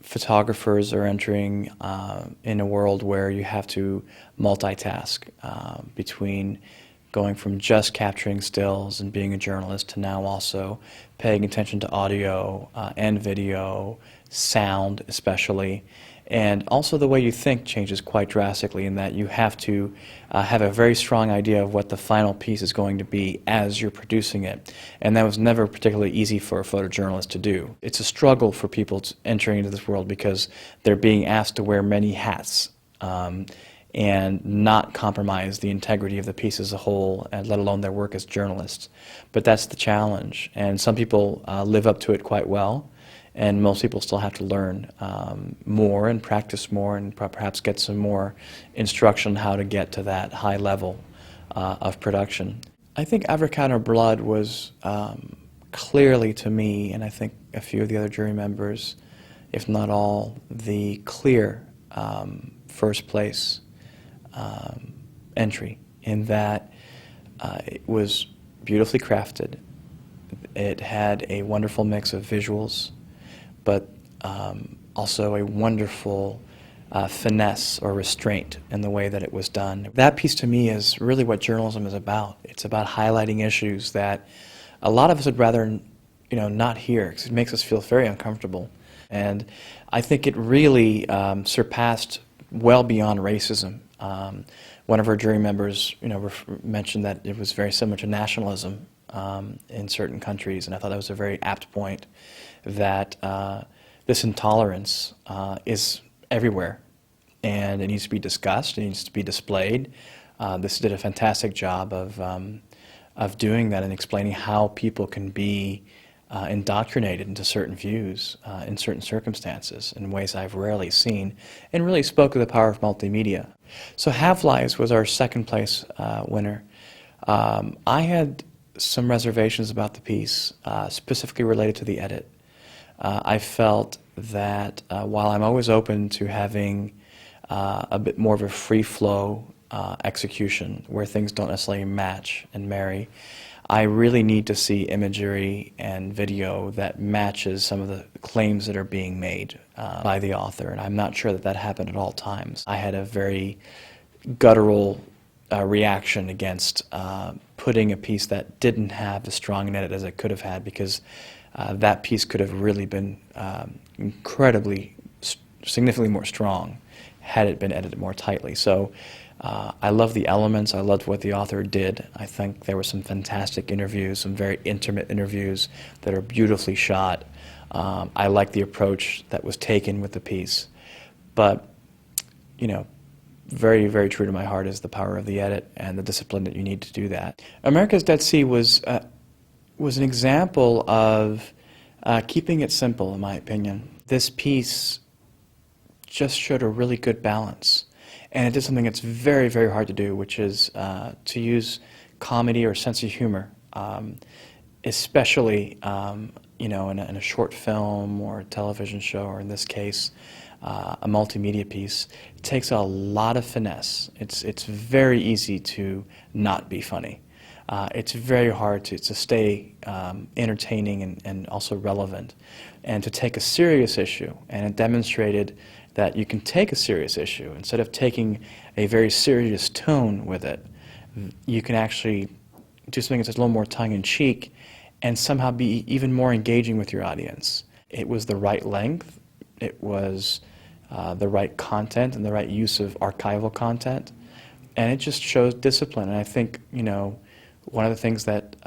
photographers are entering in a world where you have to multitask between going from just capturing stills and being a journalist to now also paying attention to audio and video, sound especially, and also the way you think changes quite drastically in that you have to have a very strong idea of what the final piece is going to be as you're producing it. And that was never particularly easy for a photojournalist to do. It's a struggle for people entering into this world because they're being asked to wear many hats and not compromise the integrity of the piece as a whole, and let alone their work as journalists. But that's the challenge, and some people live up to it quite well, and most people still have to learn more and practice more and perhaps get some more instruction on how to get to that high level of production. I think Avocado Blood was clearly to me, and I think a few of the other jury members, if not all, the clear first place entry, in that it was beautifully crafted. It had a wonderful mix of visuals, but also a wonderful finesse or restraint in the way that it was done. That piece to me is really what journalism is about. It's about highlighting issues that a lot of us would rather not hear, because it makes us feel very uncomfortable. And I think it really surpassed well beyond racism. One of our jury members, mentioned that it was very similar to nationalism in certain countries, and I thought that was a very apt point. That this intolerance is everywhere, and it needs to be discussed. It needs to be displayed. This did a fantastic job of doing that and explaining how people can be indoctrinated into certain views in certain circumstances in ways I've rarely seen, and really spoke of the power of multimedia. So Half-Lives was our second place winner. I had some reservations about the piece, specifically related to the edit. I felt that while I'm always open to having a bit more of a free flow execution where things don't necessarily match and marry, I really need to see imagery and video that matches some of the claims that are being made by the author, and I'm not sure that that happened at all times. I had a very guttural reaction against putting a piece that didn't have as strong an edit as it could have had, because that piece could have really been incredibly, significantly more strong had it been edited more tightly. So I love the elements. I loved what the author did. I think there were some fantastic interviews, some very intimate interviews that are beautifully shot. I like the approach that was taken with the piece. But, very, very true to my heart is the power of the edit and the discipline that you need to do that. America's Dead Sea was an example of keeping it simple, in my opinion. This piece just showed a really good balance. And it did something that's very, very hard to do, which is to use comedy or sense of humor, especially in a short film or a television show, or in this case, a multimedia piece. It takes a lot of finesse. It's very easy to not be funny. It's very hard to stay entertaining and also relevant, and to take a serious issue. And it demonstrated that you can take a serious issue. Instead of taking a very serious tone with it, you can actually do something that's a little more tongue-in-cheek and somehow be even more engaging with your audience. It was the right length, it was the right content and the right use of archival content, and it just shows discipline. And I think, one of the things that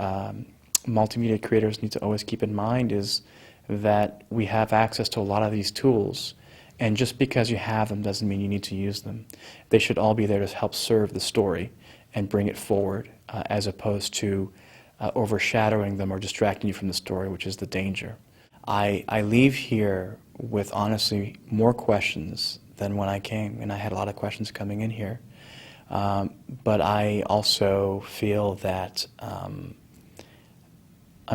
multimedia creators need to always keep in mind is that we have access to a lot of these tools, and just because you have them doesn't mean you need to use them. They should all be there to help serve the story and bring it forward, as opposed to overshadowing them or distracting you from the story, which is the danger. I leave here with, honestly, more questions than when I came, and I had a lot of questions coming in here. But I also feel that I'm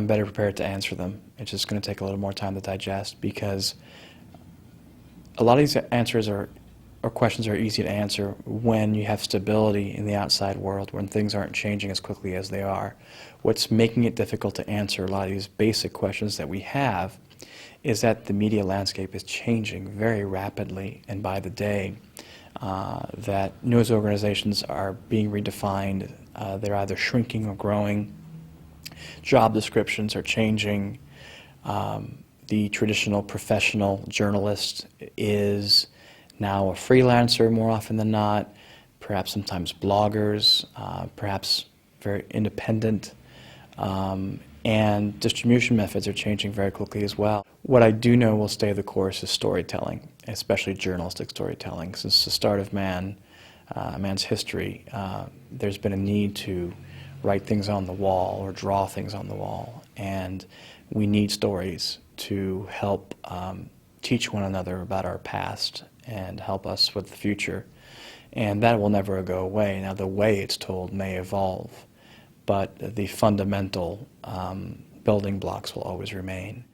better prepared to answer them. It's just going to take a little more time to digest, because a lot of these answers or questions are easy to answer when you have stability in the outside world, when things aren't changing as quickly as they are. What's making it difficult to answer a lot of these basic questions that we have is that the media landscape is changing very rapidly and by the day, that news organizations are being redefined. They're either shrinking or growing. Job descriptions are changing. The traditional professional journalist is now a freelancer more often than not, perhaps sometimes bloggers, perhaps very independent, and distribution methods are changing very quickly as well. What I do know will stay the course is storytelling, especially journalistic storytelling. Since the start of man's history, there's been a need to write things on the wall or draw things on the wall, and we need stories to help teach one another about our past and help us with the future. And that will never go away. Now, the way it's told may evolve, but the fundamental building blocks will always remain.